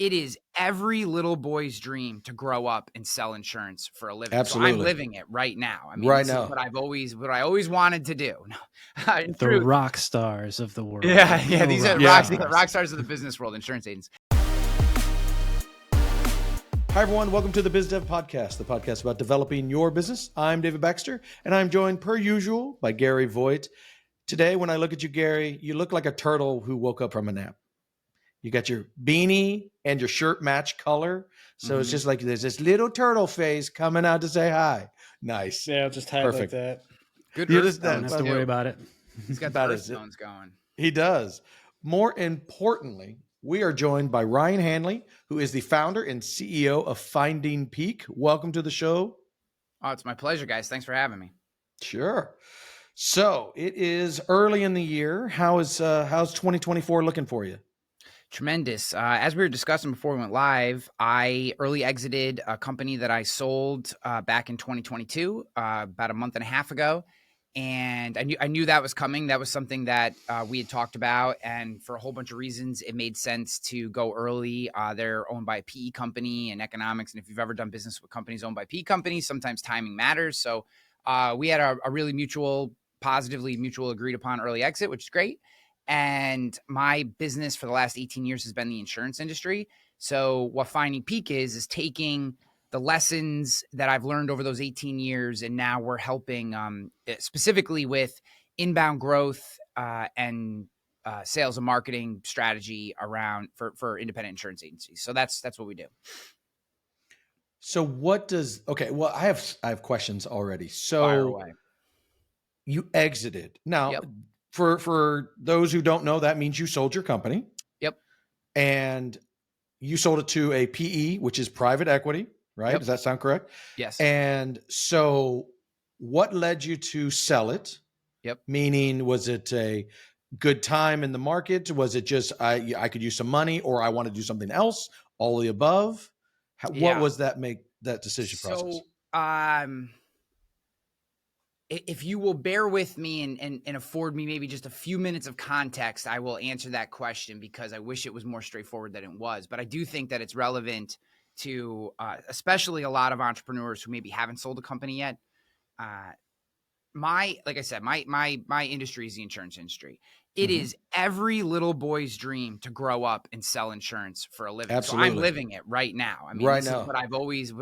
it is every little boy's dream to grow up and sell insurance for a living. Absolutely. So I'm living it right now. I mean, Right this now. is what I always wanted to do. In The truth, rock stars of the world. yeah. These are rock rock stars of the business world, insurance agents. Hi, everyone. Welcome to the Biz Dev Podcast, the podcast about developing your business. I'm David Baxter, and I'm joined, per usual, by Gary Voigt. Today, when I look at you, Gary, you look like a turtle who woke up from a nap. You got your beanie and your shirt match color. So It's just like there's this little turtle face coming out to say hi. Nice. Yeah, I'll just hide like that. Good. You Earth just Don't have to worry about it. He's got the That earth is it. stones going. He does. More importantly, we are joined by Ryan Hanley, who is the founder and CEO of Finding Peak. Welcome to the show. Oh, it's my pleasure, guys. Thanks for having me. Sure. So it is early in the year. How's 2024 looking for you? Tremendous. As we were discussing before we went live, I early exited a company that I sold back in 2022, about a month and a half ago. And I knew that was coming. That was something that we had talked about. And for a whole bunch of reasons, it made sense to go early. They're owned by a PE company and economics. And if you've ever done business with companies owned by PE companies, sometimes timing matters. So we had a really positively mutual agreed upon early exit, which is great. And my business for the last 18 years has been the insurance industry. So what Finding Peak is taking the lessons that I've learned over those 18 years, and now we're helping specifically with inbound growth and sales and marketing strategy around for independent insurance agencies. So that's what we do. So I have questions already. So Fire away. You exited. Now, Yep. For those who don't know, that means you sold your company. Yep. And you sold it to a PE, which is private equity, right? Yep. Does that sound correct? Yes. And so what led you to sell it? Yep. Meaning, was it a good time in the market? Was it just, I could use some money, or I want to do something else? All of the above? What was that decision process? So, if you will bear with me and afford me maybe just a few minutes of context, I will answer that question, because I wish it was more straightforward than it was. But I do think that it's relevant to especially a lot of entrepreneurs who maybe haven't sold a company yet. Like I said, my industry is the insurance industry. It is every little boy's dream to grow up and sell insurance for a living. Absolutely. So I'm living it right now. I mean, Right this now. is what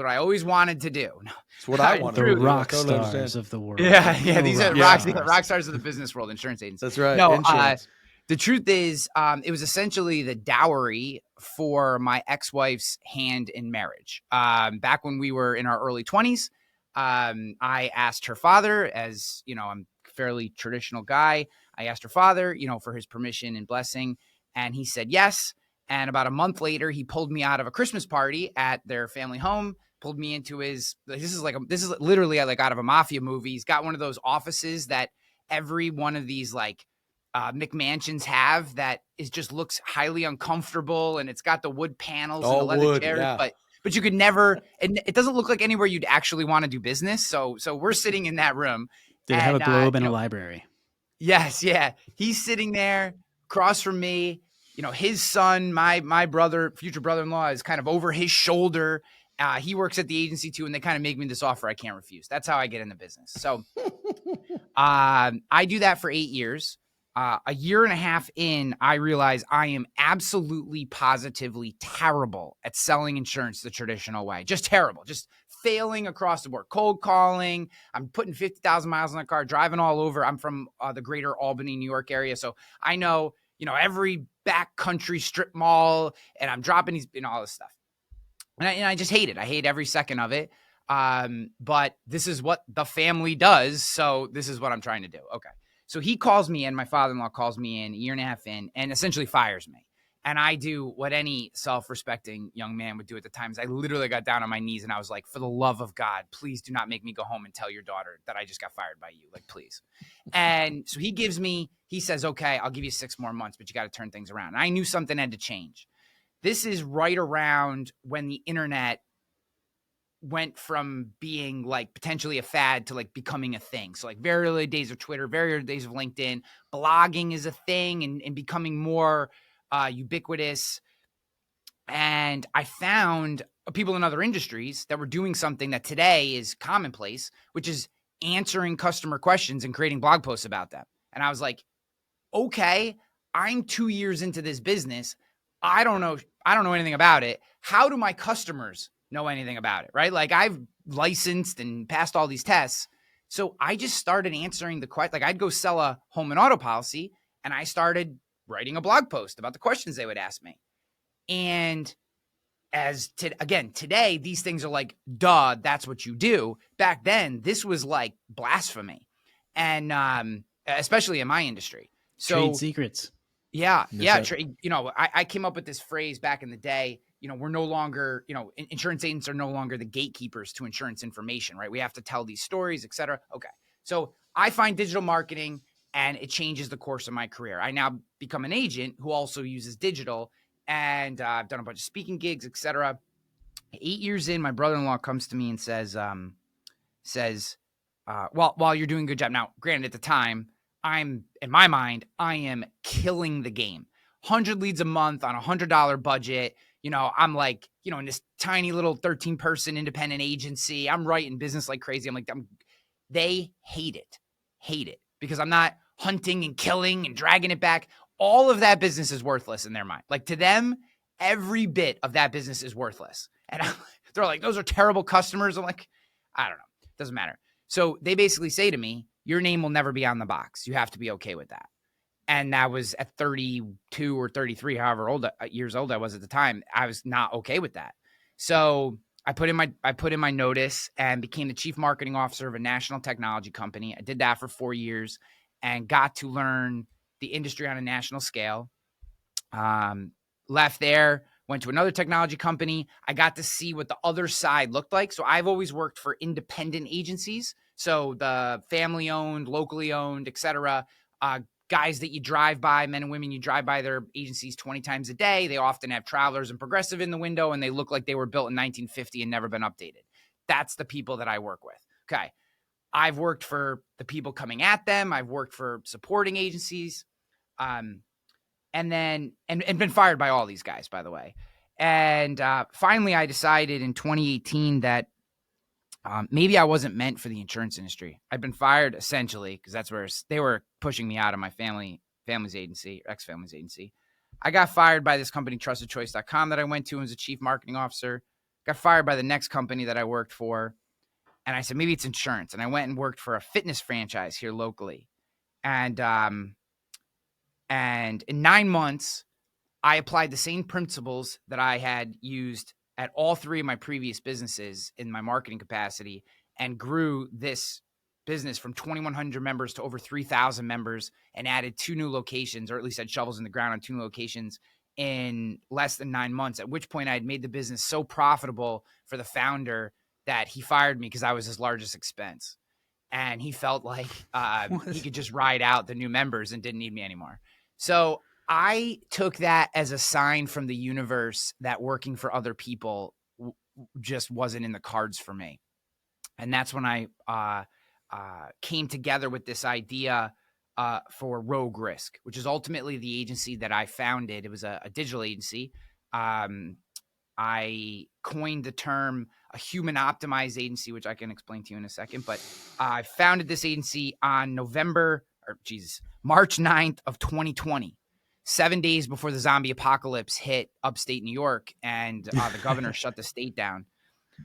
I always wanted to do. It's what I want to The do. rock Totally stars understand. of the world. Yeah. These are rock rock stars of the business world, insurance agents. That's right. No, Insurance. the truth is, it was essentially the dowry for my ex-wife's hand in marriage. Back when we were in our early 20s, I asked her father, as you know, I'm a fairly traditional guy. I asked her father, for his permission and blessing, and he said yes. And about a month later, he pulled me out of a Christmas party at their family home, pulled me into his, this is literally like out of a mafia movie. He's got one of those offices that every one of these like McMansions have that just looks highly uncomfortable, and it's got the wood panels and the leather chairs, yeah. but you could never, and it doesn't look like anywhere you'd actually want to do business. So we're sitting in that room. Did it have a globe and a library? Yes. Yeah. He's sitting there across from me, his son, my brother, future brother-in-law, is kind of over his shoulder. He works at the agency too, and they kind of make me this offer I can't refuse. That's how I get in the business. So I do that for 8 years. A year and a half in, I realize I am absolutely positively terrible at selling insurance the traditional way. Just terrible. Just failing across the board. Cold calling. I'm putting 50,000 miles on the car, driving all over. I'm from the greater Albany, New York area. So I know, every backcountry strip mall, and I'm dropping these, all this stuff. And I just hate it. I hate every second of it. But this is what the family does. So this is what I'm trying to do. Okay. So he calls me in, my father-in-law calls me in a year and a half in, and essentially fires me. And I do what any self-respecting young man would do at the time. Is I literally got down on my knees and I was like, for the love of God, please do not make me go home and tell your daughter that I just got fired by you. Like, please. And so he says, okay, I'll give you 6 more months, but you got to turn things around. And I knew something had to change. This is right around when the internet went from being like potentially a fad to like becoming a thing. So like very early days of Twitter, very early days of LinkedIn, blogging is a thing and becoming more ubiquitous. And I found people in other industries that were doing something that today is commonplace, which is answering customer questions and creating blog posts about them. And I was like, okay, I'm 2 years into this business. I don't know anything about it. How do my customers know anything about it? Right? Like, I've licensed and passed all these tests. So I just started answering the question. Like, I'd go sell a home and auto policy, and I started writing a blog post about the questions they would ask me. And today, these things are like, duh, that's what you do. Back then, this was like blasphemy. And especially in my industry. So trade secrets. Yeah. I came up with this phrase back in the day. We're no longer, insurance agents are no longer the gatekeepers to insurance information, right? We have to tell these stories, et cetera. Okay. So I find digital marketing, and it changes the course of my career. I now become an agent who also uses digital, and I've done a bunch of speaking gigs, et cetera. 8 years in, my brother-in-law comes to me and says, while you're doing a good job. Now, granted, at the time, in my mind, I am killing the game. 100 leads a month on a $100 budget. I'm like, in this tiny little 13-person independent agency, I'm writing business like crazy. I'm like, they hate it because I'm not hunting and killing and dragging it back. All of that business is worthless in their mind. Like, to them, every bit of that business is worthless. And they're like, those are terrible customers. I'm like, I don't know. Doesn't matter. So they basically say to me, your name will never be on the box. You have to be okay with that. And that was at 32 or 33, however years old I was at the time. I was not okay with that. So I put in my notice and became the chief marketing officer of a national technology company. I did that for 4 years and got to learn the industry on a national scale. Left there, went to another technology company. I got to see what the other side looked like. So I've always worked for independent agencies. So the family owned, locally owned, et cetera, guys that you drive by, men and women, you drive by their agencies 20 times a day. They often have Travelers and Progressive in the window, and they look like they were built in 1950 and never been updated. That's the people that I work with. Okay. I've worked for the people coming at them. I've worked for supporting agencies. And been fired by all these guys, by the way. And finally, I decided in 2018 that maybe I wasn't meant for the insurance industry. I'd been fired essentially because that's where they were pushing me out of my family's agency, ex-family's agency. I got fired by this company, trustedchoice.com, that I went to and was a chief marketing officer. Got fired by the next company that I worked for. And I said, maybe it's insurance. And I went and worked for a fitness franchise here locally. And in 9 months, I applied the same principles that I had used at all three of my previous businesses in my marketing capacity, and grew this business from 2,100 members to over 3,000 members, and added 2 new locations, or at least had shovels in the ground on 2 new locations in less than 9 months, at which point I had made the business so profitable for the founder that he fired me because I was his largest expense. And he felt like he could just ride out the new members and didn't need me anymore. So I took that as a sign from the universe that working for other people just wasn't in the cards for me. And that's when I came together with this idea for Rogue Risk, which is ultimately the agency that I founded. It was a digital agency. I coined the term a human optimized agency, which I can explain to you in a second. But I founded this agency on March 9th of 2020. 7 days before the zombie apocalypse hit upstate New York, and the governor shut the state down.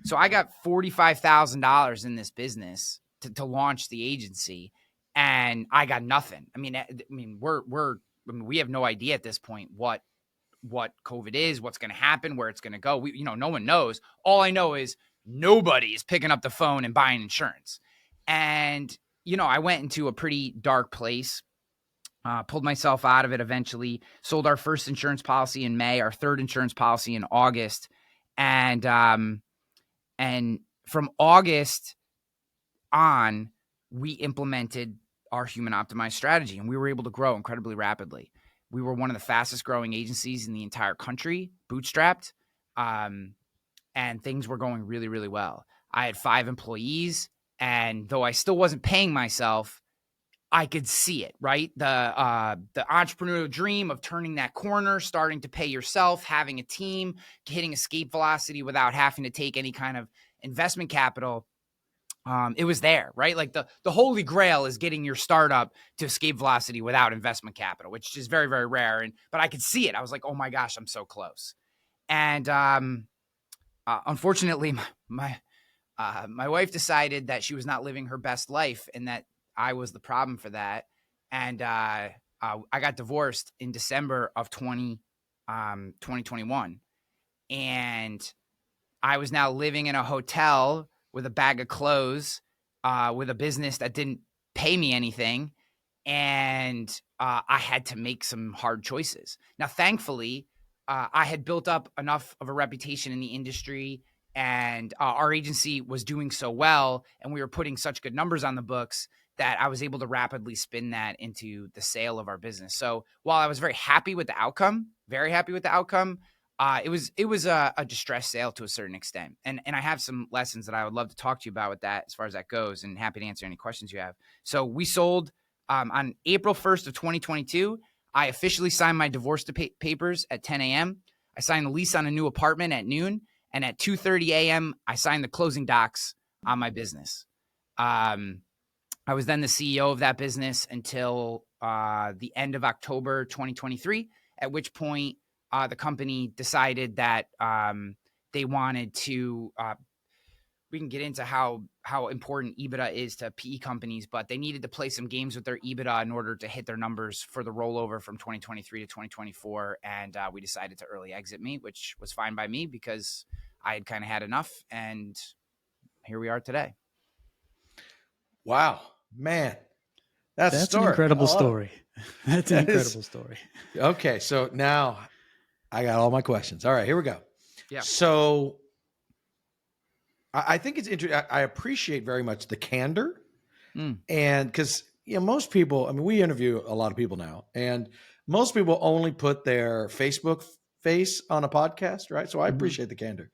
So I got $45,000 in this business to launch the agency, and I got nothing. I mean, we have no idea at this point what COVID is, what's going to happen, where it's going to go. No one knows. All I know is nobody is picking up the phone and buying insurance. And, I went into a pretty dark place. Pulled myself out of it eventually, sold our first insurance policy in May, our third insurance policy in August. And from August on, we implemented our human optimized strategy, and we were able to grow incredibly rapidly. We were one of the fastest growing agencies in the entire country, bootstrapped, and things were going really, really well. I had 5 employees, and though I still wasn't paying myself, I could see it, right? The entrepreneurial dream of turning that corner, starting to pay yourself, having a team, hitting escape velocity without having to take any kind of investment capital. It was there, right? Like the holy grail is getting your startup to escape velocity without investment capital, which is very, very rare. But I could see it. I was like, oh my gosh, I'm so close. And unfortunately, my wife decided that she was not living her best life and that I was the problem for that. And I got divorced in December of 2021. And I was now living in a hotel with a bag of clothes, with a business that didn't pay me anything. And I had to make some hard choices. Now, thankfully, I had built up enough of a reputation in the industry, and our agency was doing so well, and we were putting such good numbers on the books that I was able to rapidly spin that into the sale of our business. So while I was very happy with the outcome, it was a distressed sale to a certain extent. And I have some lessons that I would love to talk to you about with that as far as that goes, and happy to answer any questions you have. So we sold on April 1st of 2022. I officially signed my divorce papers at 10 a.m. I signed the lease on a new apartment at noon. And at 2:30 a.m., I signed the closing docs on my business. I was then the CEO of that business until the end of October 2023, at which point the company decided that they wanted to we can get into how important EBITDA is to PE companies, but they needed to play some games with their EBITDA in order to hit their numbers for the rollover from 2023 to 2024. And we decided to early exit me, which was fine by me because I had kind of had enough. And here we are today. Wow, man. That's an incredible story. That's an incredible story. Okay, so now I got all my questions. All right, here we go. Yeah. So I think it's interesting. I appreciate very much the candor, and because most people. I mean, we interview a lot of people now, and most people only put their Facebook face on a podcast, right? So I appreciate the candor.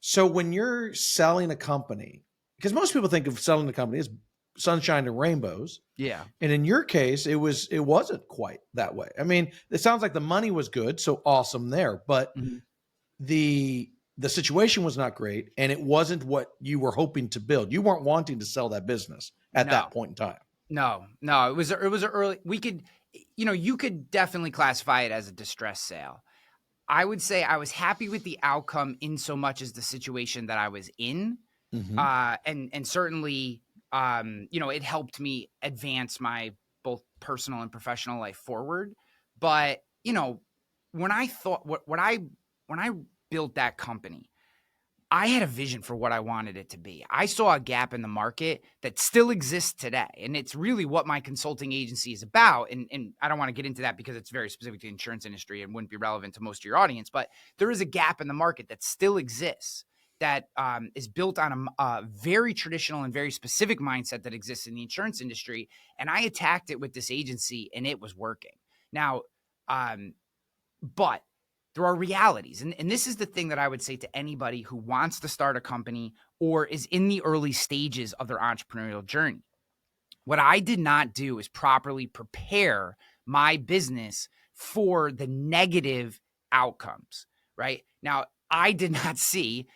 So when you're selling a company, because most people think of selling a company as sunshine and rainbows, yeah, and in your case, it wasn't quite that way. I mean, it sounds like the money was good, so awesome there, but the situation was not great, and it wasn't what you were hoping to build. You weren't wanting to sell that business at that point in time. No, it was an early. We could, you could definitely classify it as a distress sale. I would say I was happy with the outcome in so much as the situation that I was in, and certainly, it helped me advance my both personal and professional life forward. But when I thought when I built that company, I had a vision for what I wanted it to be. I saw a gap in the market that still exists today. And it's really what my consulting agency is about. And I don't want to get into that because it's very specific to the insurance industry and wouldn't be relevant to most of your audience. But there is a gap in the market that still exists that is built on a very traditional and very specific mindset that exists in the insurance industry. And I attacked it with this agency and it was working. Now, but there are realities. And this is the thing that I would say to anybody who wants to start a company or is in the early stages of their entrepreneurial journey. What I did not do is properly prepare my business for the negative outcomes, right? Now, I did not see,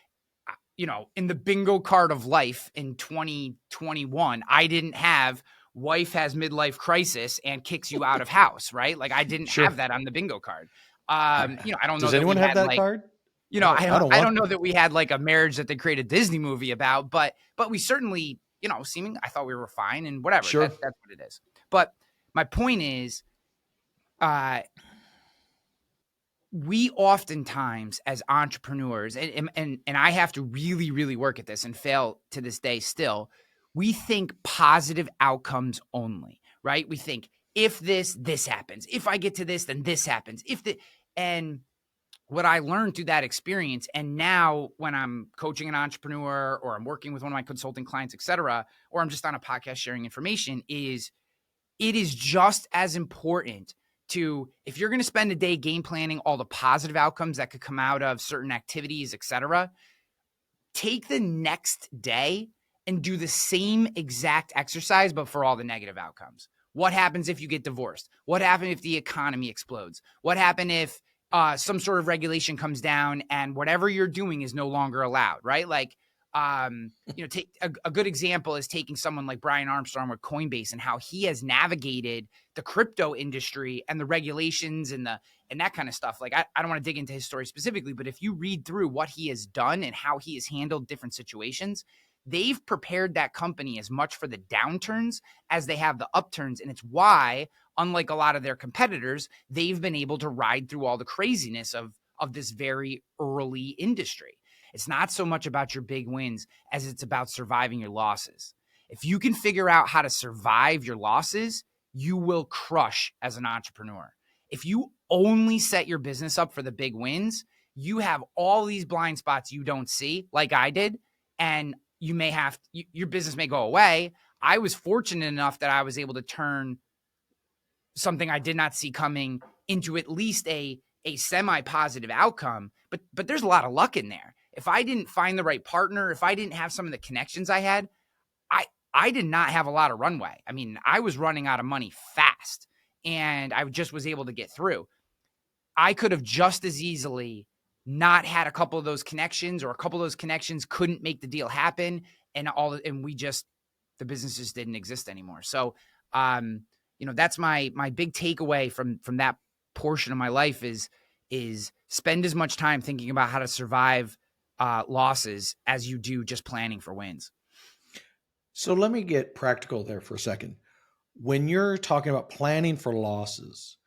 in the bingo card of life in 2021, I didn't have wife has midlife crisis and kicks you out of house, right? Like I didn't have that on the bingo card. I don't know. Does anyone have that card? I don't know that we had like a marriage that they created a Disney movie about, but we certainly, I thought we were fine and whatever. Sure. That's what it is. But my point is, we oftentimes as entrepreneurs, and I have to really, really work at this and fail to this day still, we think positive outcomes only, right? We think if this happens, if I get to this, then this happens. And what I learned through that experience, and now when I'm coaching an entrepreneur or I'm working with one of my consulting clients, et cetera, or I'm just on a podcast sharing information, is it is just as important to, if you're going to spend a day game planning all the positive outcomes that could come out of certain activities, et cetera, take the next day and do the same exact exercise, but for all the negative outcomes. What happens if you get divorced? What happens if the economy explodes? What happens if some sort of regulation comes down and whatever you're doing is no longer allowed, right? Like, take a good example is taking someone like Brian Armstrong with Coinbase and how he has navigated the crypto industry and the regulations and that kind of stuff. Like, I don't want to dig into his story specifically, but if you read through what he has done and how he has handled different situations, they've prepared that company as much for the downturns as they have the upturns. And it's why, unlike a lot of their competitors, they've been able to ride through all the craziness of this very early industry. It's not so much about your big wins as it's about surviving your losses. If you can figure out how to survive your losses, you will crush as an entrepreneur. If you only set your business up for the big wins, you have all these blind spots you don't see, like I did, and you may have your business may go away. I was fortunate enough that I was able to turn something I did not see coming into at least a semi-positive outcome. But there's a lot of luck in there. If I didn't find the right partner, if I didn't have some of the connections I had, I did not have a lot of runway. I mean, I was running out of money fast, and I just was able to get through. I could have just as easily not had a couple of those connections, or a couple of those connections couldn't make the deal happen, and the business just didn't exist anymore. So, that's my big takeaway from that portion of my life is spend as much time thinking about how to survive losses as you do just planning for wins. So let me get practical there for a second. When you're talking about planning for losses,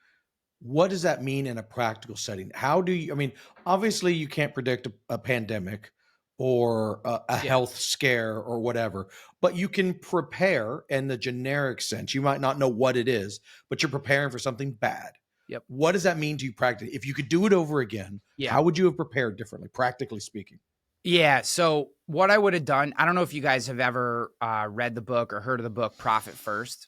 what does that mean in a practical setting? How do you, I mean, obviously you can't predict a pandemic or a health scare or whatever, but you can prepare in the generic sense. You might not know what it is, but you're preparing for something bad. Yep. What does that mean to you practically? If you could do it over again, how would you have prepared differently, practically speaking? Yeah. So what I would have done, I don't know if you guys have ever read the book or heard of the book Profit First.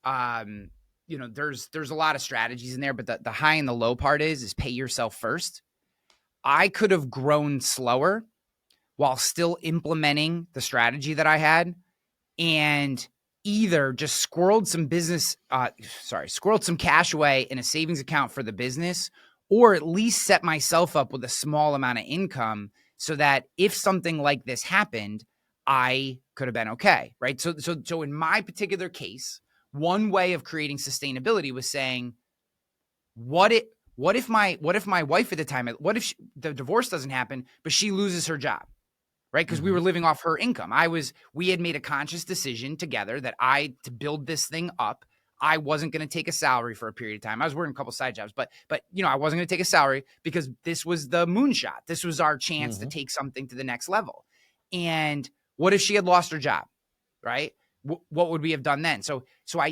There's a lot of strategies in there, but the high and the low part is pay yourself first. I could have grown slower while still implementing the strategy that I had, and either just squirreled some cash away in a savings account for the business, or at least set myself up with a small amount of income so that if something like this happened, I could have been okay, right? So in my particular case, one way of creating sustainability was saying, what if my wife at the time, the divorce doesn't happen, but she loses her job, right? Because we were living off her income. We had made a conscious decision together that to build this thing up, I wasn't going to take a salary for a period of time. I was working a couple side jobs, but I wasn't going to take a salary because this was the moonshot. This was our chance to take something to the next level. And what if she had lost her job, right? What would we have done then? So I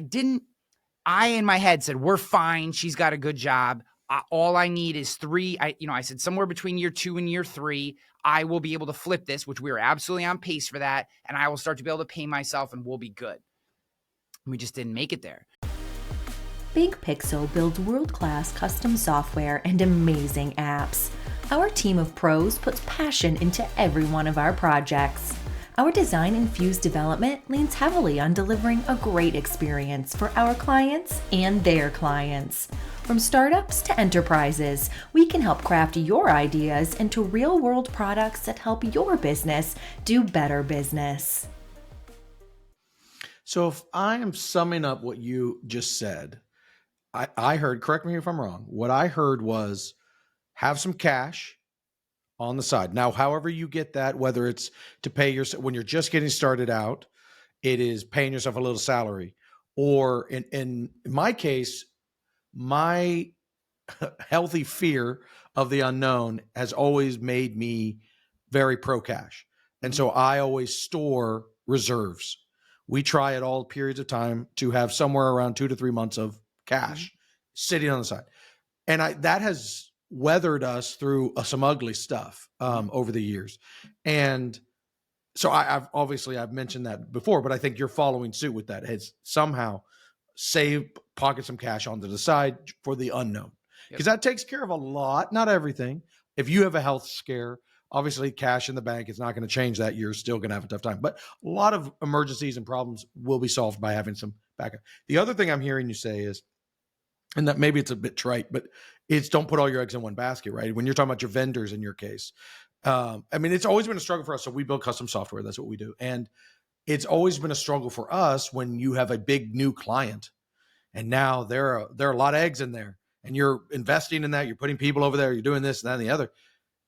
in my head said, we're fine. She's got a good job. All I need is 3. I said somewhere between year 2 and year 3, I will be able to flip this, which we were absolutely on pace for that. And I will start to be able to pay myself and we'll be good. We just didn't make it there. Big Pixel builds world-class custom software and amazing apps. Our team of pros puts passion into every one of our projects. Our design-infused development leans heavily on delivering a great experience for our clients and their clients. From startups to enterprises, we can help craft your ideas into real-world products that help your business do better business. So if I am summing up what you just said, I heard, correct me if I'm wrong, what I heard was have some cash on the side. Now, however you get that, whether it's to pay yourself when you're just getting started out, it is paying yourself a little salary. Or in my case, my healthy fear of the unknown has always made me very pro cash. And so I always store reserves. We try at all periods of time to have somewhere around 2 to 3 months of cash sitting on the side. And that has weathered us through some ugly stuff over the years. And so I've mentioned that before, but I think you're following suit with that. It's somehow pocket some cash onto the side for the unknown, because that takes care of a lot, not everything. If you have a health scare Obviously, cash in the bank is not going to change that. You're still going to have a tough time. But a lot of emergencies and problems will be solved by having some backup. The other thing I'm hearing you say is, and that maybe it's a bit trite, but it's don't put all your eggs in one basket, right? When you're talking about your vendors in your case, I mean, it's always been a struggle for us. So we build custom software. That's what we do. And it's always been a struggle for us when you have a big new client and now there are a lot of eggs in there and you're investing in that. You're putting people over there. You're doing this and that and the other.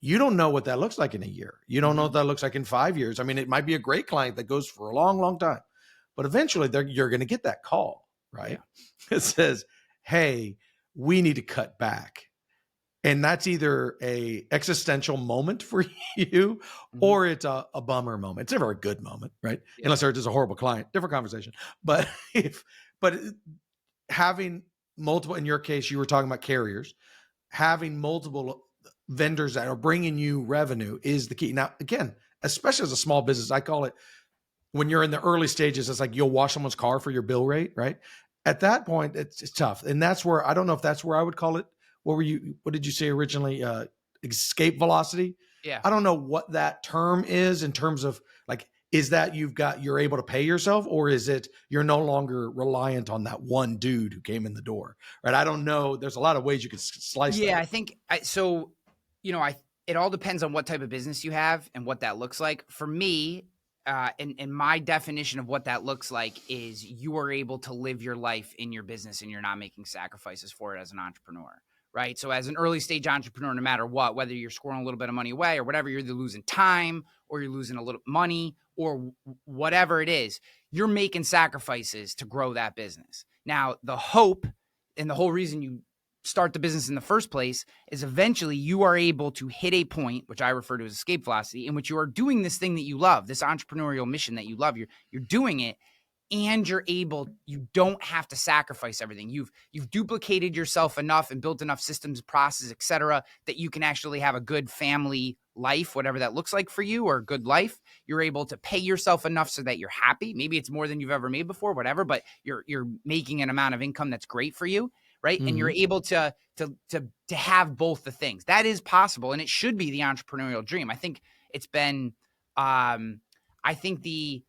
You don't know what that looks like in a year. You don't know what that looks like in 5 years. I mean, it might be a great client that goes for a long, long time, but eventually you're going to get that call, right? Yeah. It says, hey, we need to cut back. And that's either a existential moment for you or it's a bummer moment. It's never a good moment, right? Yeah. Unless there's a horrible client, different conversation. But having multiple, in your case, you were talking about carriers, having multiple vendors that are bringing you revenue is the key. Now, again, especially as a small business, I call it when you're in the early stages, it's like you'll wash someone's car for your bill rate, right? At that point, it's tough. And that's where, I don't know if that's where I would call it. What did you say originally? Escape velocity? Yeah. I don't know what that term is in terms of like, is that you're able to pay yourself, or is it you're no longer reliant on that one dude who came in the door, right? I don't know. There's a lot of ways you could slice that. Yeah, I think it all depends on what type of business you have and what that looks like. For me, and my definition of what that looks like is you are able to live your life in your business and you're not making sacrifices for it as an entrepreneur. Right. So as an early stage entrepreneur, no matter what, whether you're scoring a little bit of money away or whatever, you're either losing time or you're losing a little money or whatever it is, you're making sacrifices to grow that business. Now, the hope and the whole reason you start the business in the first place is eventually you are able to hit a point, which I refer to as escape velocity, in which you are doing this thing that you love, this entrepreneurial mission that you love. You're doing it. And you don't have to sacrifice everything. You've duplicated yourself enough and built enough systems, processes, et cetera, that you can actually have a good family life, whatever that looks like for you, or a good life. You're able to pay yourself enough so that you're happy. Maybe it's more than you've ever made before, whatever, but you're making an amount of income that's great for you, right? Mm-hmm. And you're able to have both the things. That is possible, and it should be the entrepreneurial dream. I think it's been, the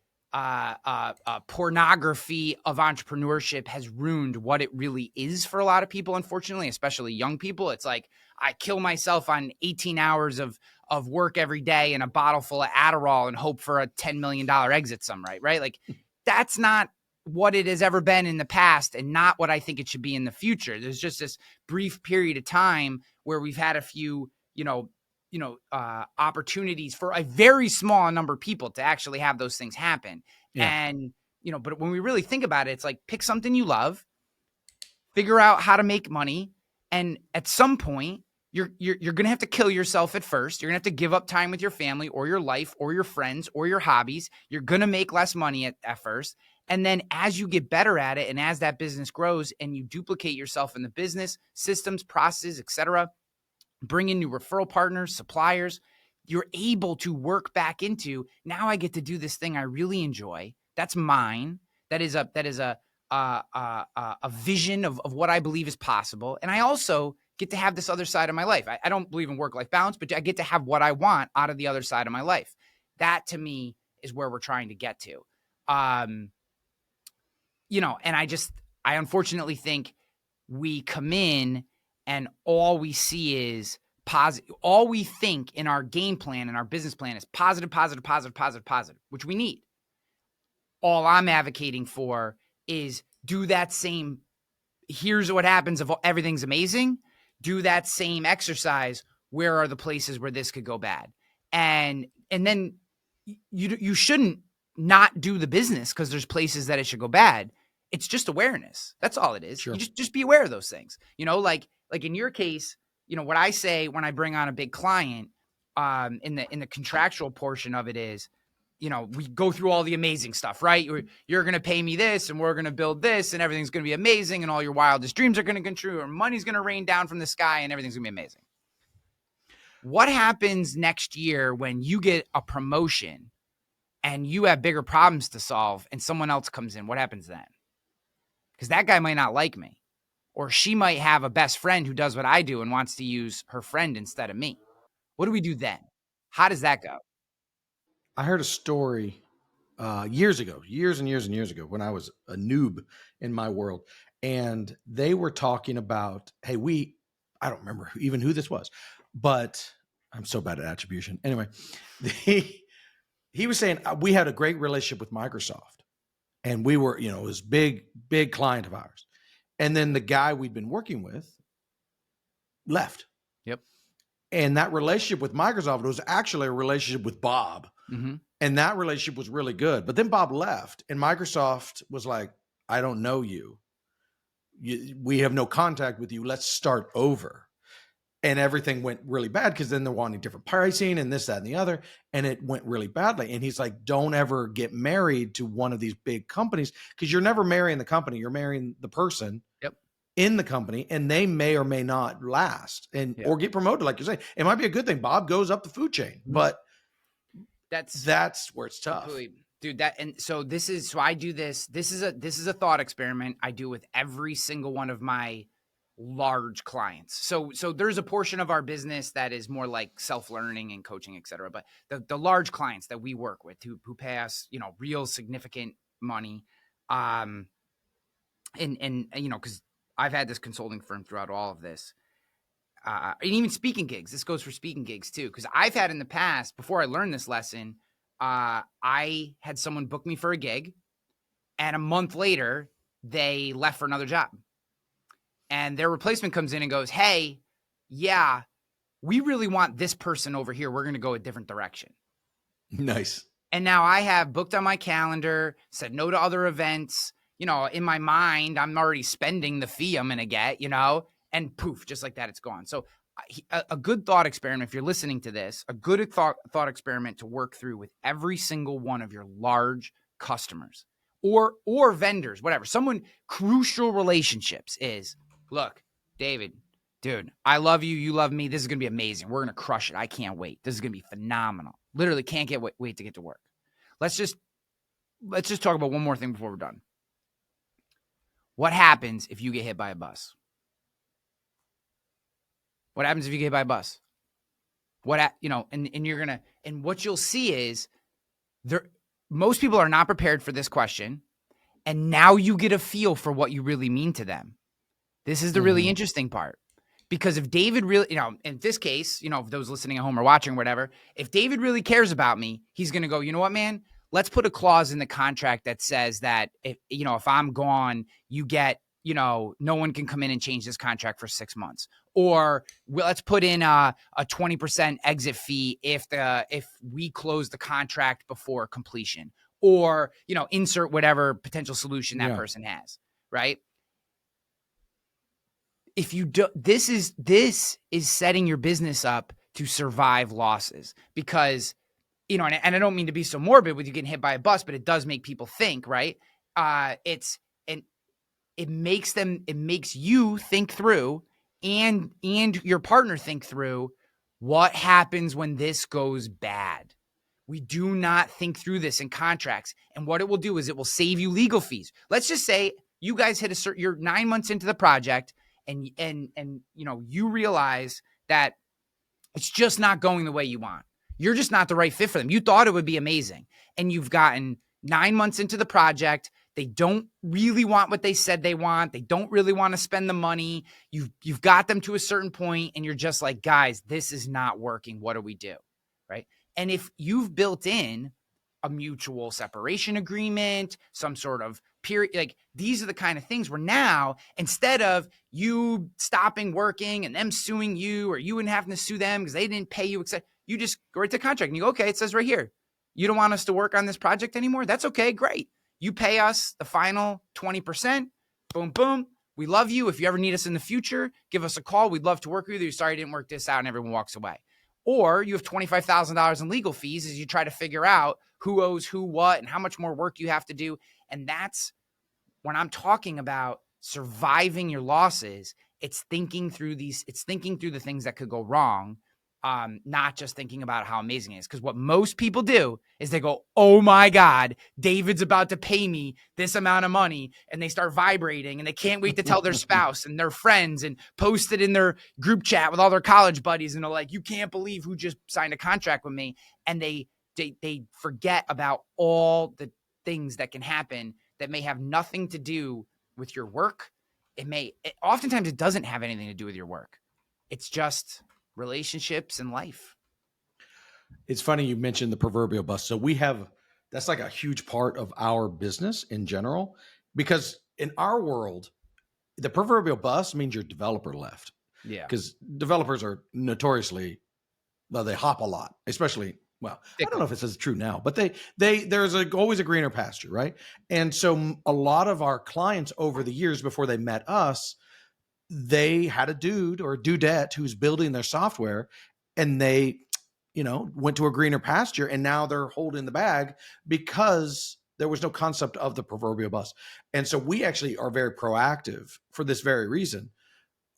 pornography of entrepreneurship has ruined what it really is for a lot of people, unfortunately, especially young people. It's like, I kill myself on 18 hours of work every day and a bottle full of Adderall and hope for a $10 million exit sum, right? Like, that's not what it has ever been in the past and not what I think it should be in the future. There's just this brief period of time where we've had a few, opportunities for a very small number of people to actually have those things happen. Yeah. And, but when we really think about it, it's like, pick something you love, figure out how to make money. And at some point you're going to have to kill yourself at first. You're gonna have to give up time with your family or your life or your friends or your hobbies. You're going to make less money at first. And then as you get better at it and as that business grows and you duplicate yourself in the business, systems, processes, et cetera, bring in new referral partners, suppliers, you're able to work back into, now I get to do this thing I really enjoy. That's mine. That is a vision of what I believe is possible. And I also get to have this other side of my life. I don't believe in work-life balance, but I get to have what I want out of the other side of my life. That to me is where we're trying to get to. And I unfortunately think we come in and all we see is positive. All we think in our game plan and our business plan is positive, positive, positive, positive, positive, which we need. All I'm advocating for is do that same, here's what happens if everything's amazing. Do that same exercise. Where are the places where this could go bad? And then you shouldn't not do the business because there's places that it should go bad. It's just awareness. That's all it is. Sure. You just be aware of those things. Like in your case, what I say when I bring on a big client, in the contractual portion of it is, we go through all the amazing stuff, right? You're going to pay me this and we're going to build this and everything's going to be amazing and all your wildest dreams are going to come true and money's going to rain down from the sky and everything's going to be amazing. What happens next year when you get a promotion and you have bigger problems to solve and someone else comes in? What happens then? Because that guy might not like me, or she might have a best friend who does what I do and wants to use her friend instead of me. What do we do then? How does that go? I heard a story years ago, years and years and years ago, when I was a noob in my world, and they were talking about, hey, I don't remember even who this was, but I'm so bad at attribution. Anyway, he was saying we had a great relationship with Microsoft, and we were, it was big client of ours, and then the guy we'd been working with left. Yep. And that relationship with Microsoft was actually a relationship with Bob. Mm-hmm. And that relationship was really good. But then Bob left, and Microsoft was like, I don't know you. We have no contact with you. Let's start over. And everything went really bad because then they're wanting different pricing and this, that, and the other. And it went really badly. And he's like, don't ever get married to one of these big companies, because you're never marrying the company. You're marrying the person in the company, and they may or may not last or get promoted. Like you're saying, it might be a good thing. Bob goes up the food chain, but that's where it's tough. Dude, so I do this. This is a thought experiment I do with every single one of my large clients. So there's a portion of our business that is more like self-learning and coaching, et cetera. But the large clients that we work with who pay us, real significant money. And cause I've had this consulting firm throughout all of this. And even speaking gigs, this goes for speaking gigs too. Cause I've had in the past, before I learned this lesson, I had someone book me for a gig, and a month later they left for another job, and their replacement comes in and goes, hey, yeah, we really want this person over here. We're going to go a different direction. Nice. And now I have booked on my calendar, said no to other events. In my mind, I'm already spending the fee I'm going to get, and poof, just like that, it's gone. So a good thought experiment, if you're listening to this, a good thought experiment to work through with every single one of your large customers or vendors, whatever, someone crucial relationships is, look, David, dude, I love you. You love me. This is going to be amazing. We're going to crush it. I can't wait. This is going to be phenomenal. Literally can't wait to get to work. Let's just talk about one more thing before we're done. What happens if you get hit by a bus? What happens if you get hit by a bus? And you're going to, and what you'll see is most people are not prepared for this question. And now you get a feel for what you really mean to them. This is the really interesting part, because if David really, in this case, if those listening at home or watching or whatever, if David really cares about me, he's going to go, you know what, man, let's put a clause in the contract that says that if I'm gone, you get, no one can come in and change this contract for 6 months. Or let's put in a 20% exit fee if we close the contract before completion, or, insert whatever potential solution that person has. Right. If you do, this is setting your business up to survive losses, because, and I don't mean to be so morbid with you getting hit by a bus, but it does make people think, right? It makes you think through, and your partner think through, what happens when this goes bad. We do not think through this in contracts. And what it will do is it will save you legal fees. Let's just say you guys hit you're 9 months into the project, and you realize that it's just not going the way you want. You're just not the right fit for them. You thought it would be amazing, and you've gotten 9 months into the project. They don't really want what they said they want. They don't really want to spend the money. You've got them to a certain point, and you're just like, guys, this is not working. What do we do? Right? And if you've built in a mutual separation agreement, some sort of period, like these are the kind of things where now, instead of you stopping working and them suing you, or you and having to sue them because they didn't pay you, etc., you just go right to the contract and you go, okay, it says right here, you don't want us to work on this project anymore? That's okay, great. You pay us the final 20%, boom, boom. We love you. If you ever need us in the future, give us a call. We'd love to work with you. Sorry, it didn't work this out, and everyone walks away. Or you have $25,000 in legal fees as you try to figure out who owes who what and how much more work you have to do. And that's when I'm talking about surviving your losses. It's thinking through the things that could go wrong not just thinking about how amazing it is. Because what most people do is they go, oh my God, David's about to pay me this amount of money. And they start vibrating and they can't wait to tell their spouse and their friends and post it in their group chat with all their college buddies. And they're like, you can't believe who just signed a contract with me. And they forget about all the things that can happen that may have nothing to do with your work. Oftentimes it doesn't have anything to do with your work. It's just relationships and life. It's funny you mentioned the proverbial bus. So that's like a huge part of our business in general, because in our world, the proverbial bus means your developer left. Yeah. Because developers are notoriously, they hop a lot, especially, I don't know if this is true now, but there's always a greener pasture, right? And so a lot of our clients over the years before they met us, they had a dude or a dudette who's building their software, and they, went to a greener pasture, and now they're holding the bag because there was no concept of the proverbial bus. And so we actually are very proactive for this very reason.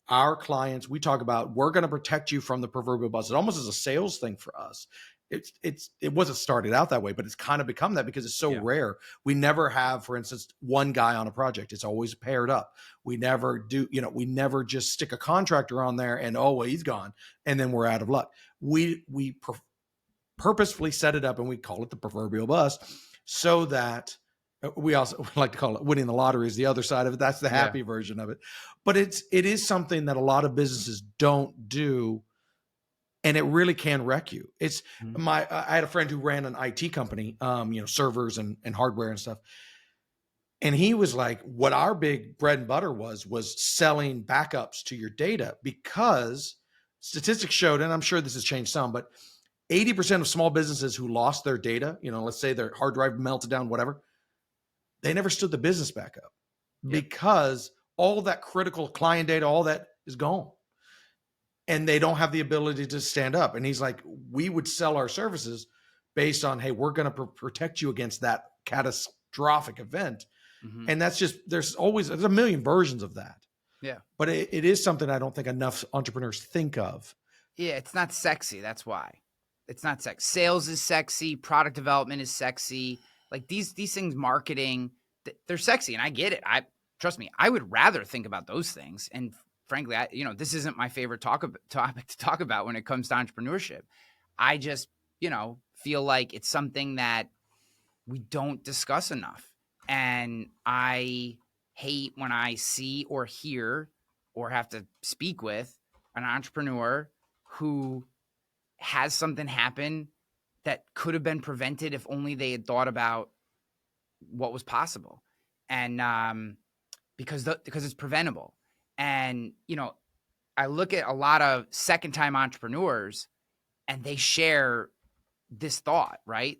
Our clients, we talk about, we're going to protect you from the proverbial bus. It almost is a sales thing for us. It wasn't started out that way, but it's kind of become that because it's so rare. We never have, for instance, one guy on a project. It's always paired up. We never do, we never just stick a contractor on there and, he's gone, and then we're out of luck. We purposefully set it up, and we call it the proverbial bus, so that we also like to call it winning the lottery is the other side of it. That's the happy version of it. But it is something that a lot of businesses don't do. And it really can wreck you. It's I had a friend who ran an IT company, servers and hardware and stuff. And he was like, what our big bread and butter was selling backups to your data, because statistics showed, and I'm sure this has changed some, but 80% of small businesses who lost their data, let's say their hard drive melted down, whatever, they never stood the business back up because all that critical client data, all that is gone. And they don't have the ability to stand up. And he's like, we would sell our services based on, hey, we're going to protect you against that catastrophic event. Mm-hmm. And that's just, there's a million versions of that. Yeah. But it is something I don't think enough entrepreneurs think of. Yeah. It's not sexy. That's why. It's not sexy. Sales is sexy. Product development is sexy. Like these things, marketing, they're sexy. And I get it. Trust me, I would rather think about those things. And frankly, this isn't my favorite topic to talk about when it comes to entrepreneurship. I just, feel like it's something that we don't discuss enough. And I hate when I see or hear or have to speak with an entrepreneur who has something happen that could have been prevented if only they had thought about what was possible. And because it's preventable. And, I look at a lot of second-time entrepreneurs and they share this thought, right?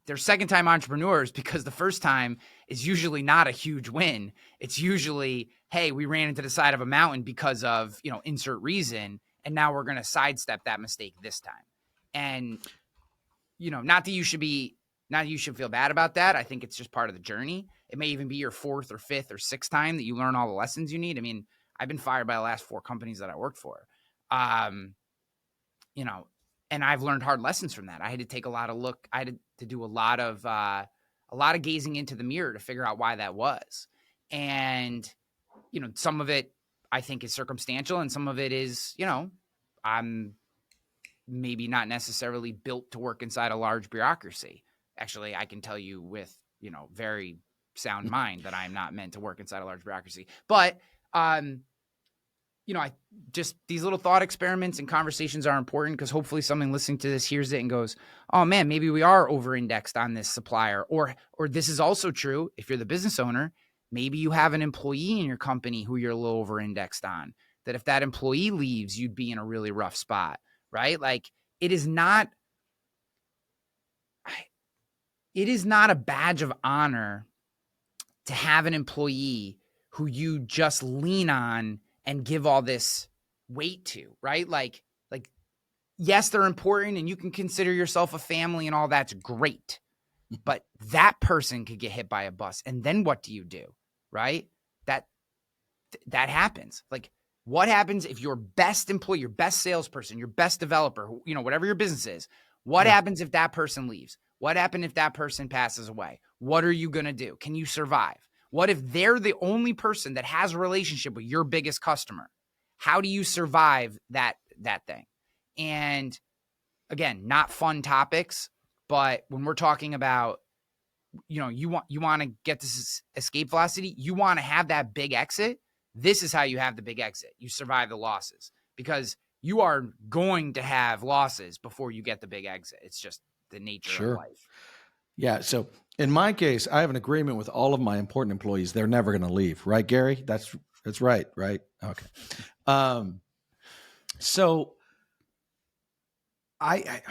They're second-time entrepreneurs because the first time is usually not a huge win. It's usually, hey, we ran into the side of a mountain because of, insert reason. And now we're going to sidestep that mistake this time. And, not that you should feel bad about that. I think it's just part of the journey. It may even be your fourth or fifth or sixth time that you learn all the lessons you need. I mean, I've been fired by the last 4 companies that I worked for, and I've learned hard lessons from that. I had to take I had to do a lot of gazing into the mirror to figure out why that was. And, some of it I think is circumstantial, and some of it is, I'm maybe not necessarily built to work inside a large bureaucracy. Actually, I can tell you with, very sound mind that I'm not meant to work inside a large bureaucracy. But, I just, these little thought experiments and conversations are important because hopefully someone listening to this hears it and goes, oh man, maybe we are over-indexed on this supplier. Or this is also true. If you're the business owner, maybe you have an employee in your company who you're a little over-indexed on, that if that employee leaves, you'd be in a really rough spot, right? Like it is not a badge of honor to have an employee who you just lean on and give all this weight to, right? Like, yes, they're important and you can consider yourself a family and all that's great, but that person could get hit by a bus. And then what do you do? Right? That happens. Like What happens if your best employee, your best salesperson, your best developer, whatever your business is, what happens if that person leaves? What happens if that person passes away? What are you going to do? Can you survive? What if they're the only person that has a relationship with your biggest customer? How do you survive that thing? And again, not fun topics, but when we're talking about, you want to get this escape velocity, you want to have that big exit. This is how you have the big exit. You survive the losses, because you are going to have losses before you get the big exit. It's just the nature of life. Yeah. So in my case, I have an agreement with all of my important employees. They're never going to leave. Right, Gary? That's right. Right. Okay. So I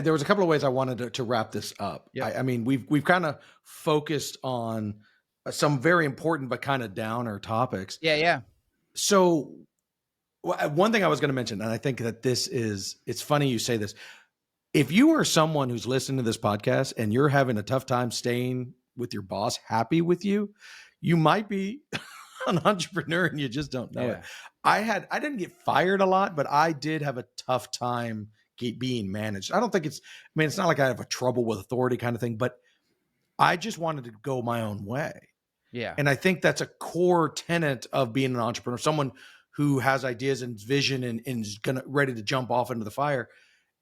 there was a couple of ways I wanted to wrap this up. Yep. I mean, we've kind of focused on some very important but kind of downer topics. Yeah. So one thing I was going to mention, and I think that it's funny you say this. If you are someone who's listening to this podcast and you're having a tough time staying with your boss happy with you, you might be an entrepreneur and you just don't know it. I didn't get fired a lot, but I did have a tough time being managed. I don't think it's not like I have a trouble with authority kind of thing, but I just wanted to go my own way. Yeah. And I think that's a core tenet of being an entrepreneur, someone who has ideas and vision and is ready to jump off into the fire,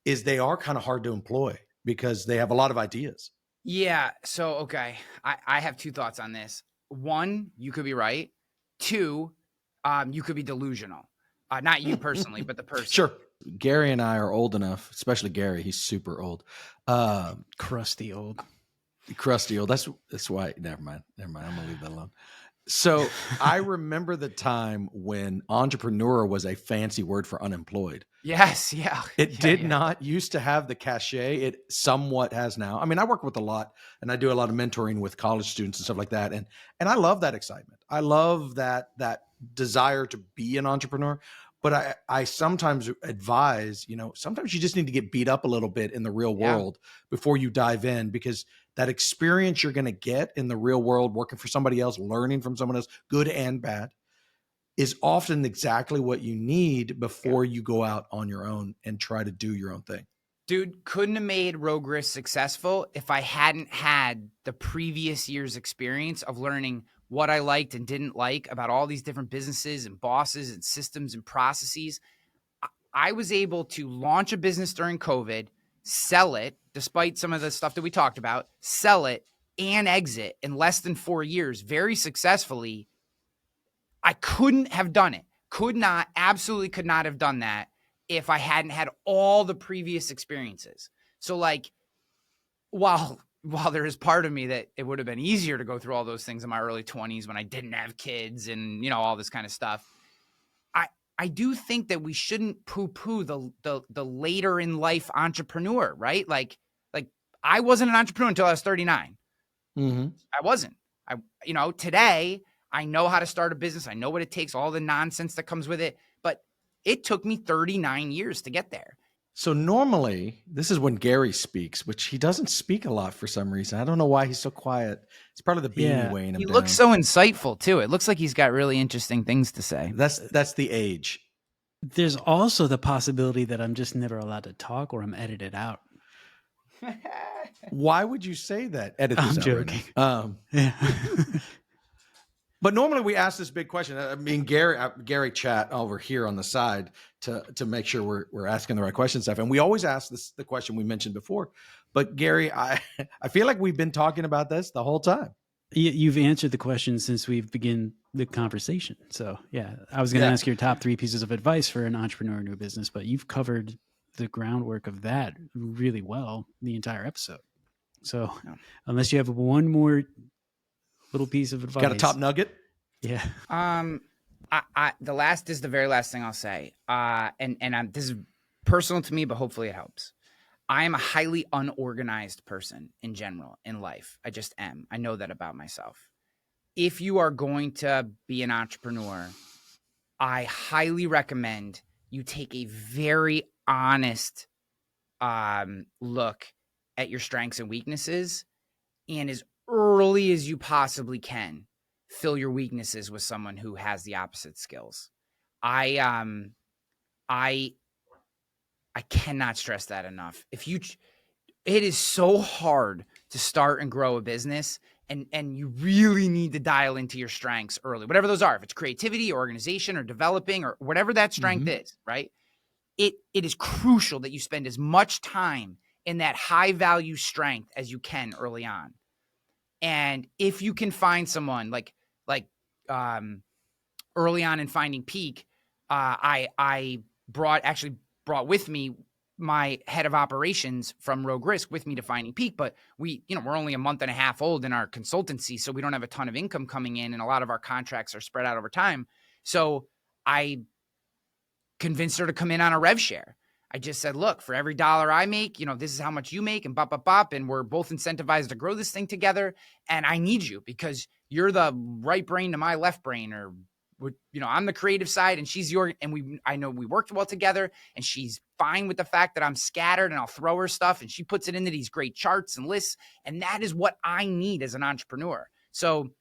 is they are kind of hard to employ because they have a lot of ideas. Yeah. So, okay. I have two thoughts on this. One, you could be right. Two, you could be delusional. Not you personally, but the person. Sure. Gary and I are old enough, especially Gary. He's super old. Crusty old. That's why. Never mind. I'm gonna leave that alone. So I remember the time when entrepreneur was a fancy word for unemployed. Yes. Yeah. It did not used to have the cachet it somewhat has now. I mean, I work with a lot and I do a lot of mentoring with college students and stuff like that. And I love that excitement. I love that desire to be an entrepreneur. But I sometimes advise, sometimes you just need to get beat up a little bit in the real world before you dive in, because that experience you're going to get in the real world, working for somebody else, learning from someone else, good and bad, is often exactly what you need before you go out on your own and try to do your own thing. Dude, couldn't have made Rogue Risk successful if I hadn't had the previous year's experience of learning what I liked and didn't like about all these different businesses and bosses and systems and processes. I was able to launch a business during COVID, sell it, despite some of the stuff that we talked about, sell it and exit in less than 4 years very successfully. I couldn't have done it. Absolutely could not have done that if I hadn't had all the previous experiences. So like, while there is part of me that it would have been easier to go through all those things in my early 20s when I didn't have kids and, all this kind of stuff, I do think that we shouldn't poo-poo the later in life entrepreneur, right? Like I wasn't an entrepreneur until I was 39. Mm-hmm. I wasn't. Today I know how to start a business. I know what it takes, all the nonsense that comes with it, but it took me 39 years to get there. So normally, this is when Gary speaks, which he doesn't speak a lot for some reason. I don't know why he's so quiet. It's part of the being weighing him down. He looks so insightful too. It looks like he's got really interesting things to say. That's the age. There's also the possibility that I'm just never allowed to talk or I'm edited out. Why would you say that? Edit this I'm out joking. Right Yeah. But normally we ask this big question. I mean, Gary chat over here on the side to make sure we're asking the right questions, stuff. And we always ask the question we mentioned before. But Gary, I feel like we've been talking about this the whole time. You've answered the question since we've begun the conversation. So yeah, I was going to ask your top 3 pieces of advice for an entrepreneur in a business, but you've covered the groundwork of that really well the entire episode. So unless you have one more little piece of advice. Got a top nugget? Yeah. This is the very last thing I'll say. This is personal to me, but hopefully it helps. I am a highly unorganized person in general in life. I just am. I know that about myself. If you are going to be an entrepreneur, I highly recommend you take a very honest look at your strengths and weaknesses, and as early as you possibly can, fill your weaknesses with someone who has the opposite skills. I cannot stress that enough. It is so hard to start and grow a business, and you really need to dial into your strengths early, whatever those are. If it's creativity, or organization, or developing, or whatever that strength is, right? It is crucial that you spend as much time in that high value strength as you can early on. And if you can find someone like early on in finding Peak, I brought with me my head of operations from Rogue Risk with me to Finding Peak, but we're only a month and a half old in our consultancy, so we don't have a ton of income coming in, and a lot of our contracts are spread out over time. So I convinced her to come in on a rev share. I just said, look, for every dollar I make, this is how much you make, and bop, and we're both incentivized to grow this thing together. And I need you because you're the right brain to my left brain, or I'm the creative side and she's I know we worked well together, and she's fine with the fact that I'm scattered and I'll throw her stuff and she puts it into these great charts and lists. And that is what I need as an entrepreneur. So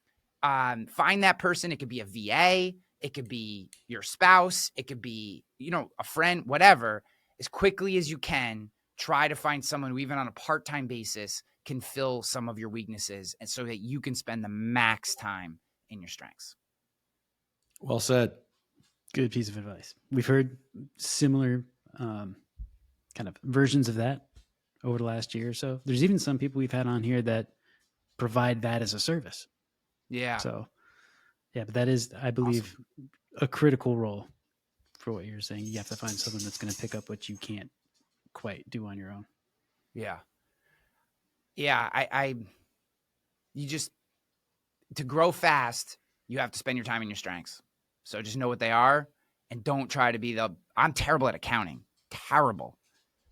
find that person. It could be a VA. It could be your spouse. It could be, a friend, whatever. As quickly as you can, try to find someone who, even on a part-time basis, can fill some of your weaknesses, and so that you can spend the max time in your strengths. Well said. Good piece of advice. We've heard similar kind of versions of that over the last year or so. There's even some people we've had on here that provide that as a service. Yeah. So, yeah, but that is, I believe, a critical role for what you're saying. You have to find someone that's going to pick up what you can't quite do on your own. Yeah. Yeah. To grow fast, you have to spend your time in your strengths. So just know what they are, and don't try to be I'm terrible at accounting. Terrible.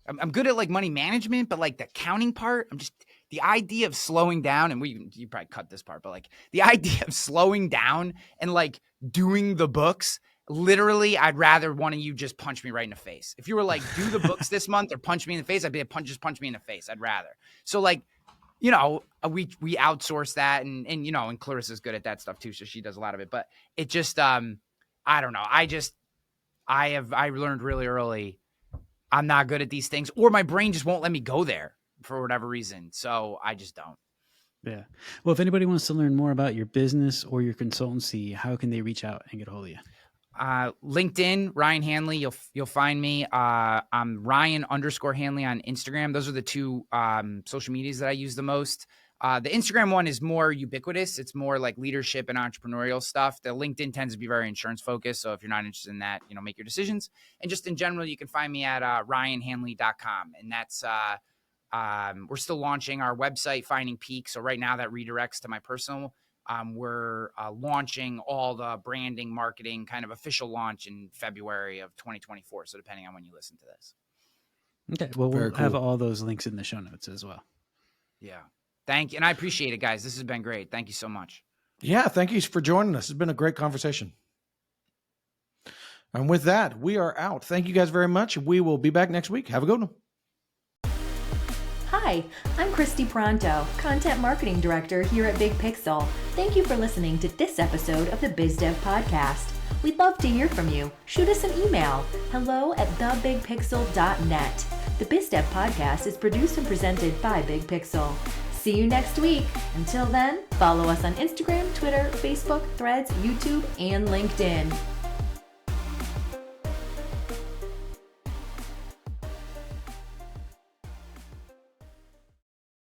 I'm good at money management, but the accounting part, the idea of slowing down, and you probably cut this part, but the idea of slowing down and doing the books, literally, I'd rather one of you just punch me right in the face. If you were do the books this month or punch me in the face, I'd be just punch me in the face. I'd rather. So we outsource that, and Clarissa's good at that stuff too. So she does a lot of it, but it just, I don't know. I learned really early, I'm not good at these things, or my brain just won't let me go there for whatever reason. So I just don't. Yeah. Well, if anybody wants to learn more about your business or your consultancy, how can they reach out and get a hold of you? LinkedIn, Ryan Hanley. You'll find me. I'm Ryan_Hanley on Instagram. Those are the two social medias that I use the most. The Instagram one is more ubiquitous. It's more leadership and entrepreneurial stuff. The LinkedIn tends to be very insurance focused. So if you're not interested in that, make your decisions. And just in general, you can find me at ryanhanley.com. And that's, we're still launching our website, Finding Peak. So right now that redirects to my personal. We're launching all the branding, marketing, kind of official launch in February of 2024. So depending on when you listen to this. Okay. Well, we'll have all those links in the show notes as well. Yeah. Thank you. And I appreciate it, guys. This has been great. Thank you so much. Yeah. Thank you for joining us. It's been a great conversation. And with that, we are out. Thank you guys very much. We will be back next week. Have a good one. Hi, I'm Christy Pronto, Content Marketing Director here at Big Pixel. Thank you for listening to this episode of the BizDev Podcast. We'd love to hear from you. Shoot us an email, hello@thebigpixel.net. The BizDev Podcast is produced and presented by Big Pixel. See you next week. Until then, follow us on Instagram, Twitter, Facebook, Threads, YouTube, and LinkedIn.